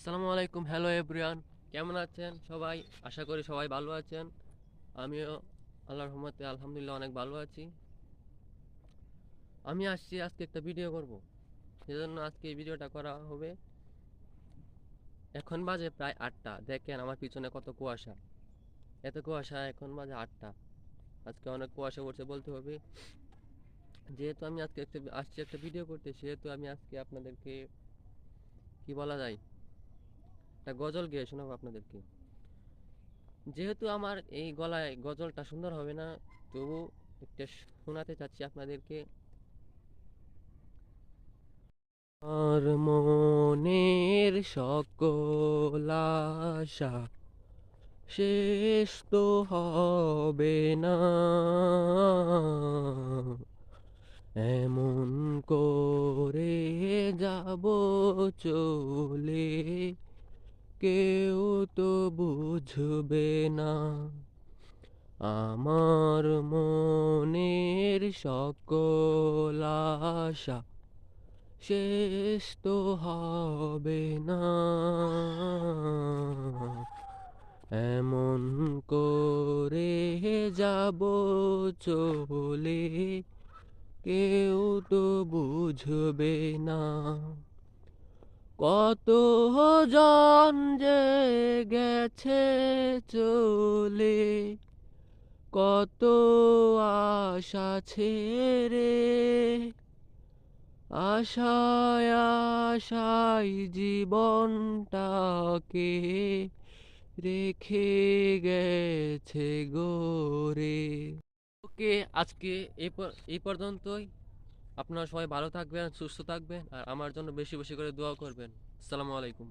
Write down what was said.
আসসালামু আলাইকুম। Hello everyone, কেমন আছেন সবাই? আশা করি সবাই ভালো আছেন। আমিও আল্লাহর রহমতে আলহামদুলিল্লাহ অনেক ভালো আছি। আমি আসছি আজকে একটা ভিডিও করব, সেজন্য আজকে এই ভিডিওটা করা হবে। এখন বাজে প্রায় 8টা। দেখেন আমার পিছনে কত কুয়াশা, এত কুয়াশা। এখন বাজে 8টা। আজকে অনেক কুয়াশা পড়ছে বলতে হবে। যেহেতু আমি আজকে আসছি একটা ভিডিও করতে, সেহেতু আমি আজকে আপনাদেরকে কি বলা যায়, একটা গজল গেয়ে শোনাবো আপনাদেরকে। যেহেতু আমার এই গলায় গজলটা সুন্দর হবে না, তবু একটা শোনাতে চাচ্ছি আপনাদেরকে। আর মনের সকল আশা শেষ তো হবে না, এমন করে যাব চলে, কেউ তো বুঝবে না। আমার মনের সকল আশা শেষ তো হবে না, এমন করে যাব চলে, কেউ তো বুঝবে না। কত জন যে গেছে চলে, কত আশা ছেড়ে, আশায় আশায় জীবনটাকে রেখে গেছে গড়ে। ওকে, আজকে এই পর্যন্তই। আপনারা সবাই ভালো থাকবেন, সুস্থ থাকবেন, আর আমার জন্য বেশি বেশি করে দোয়া করবেন। আসসালামু আলাইকুম।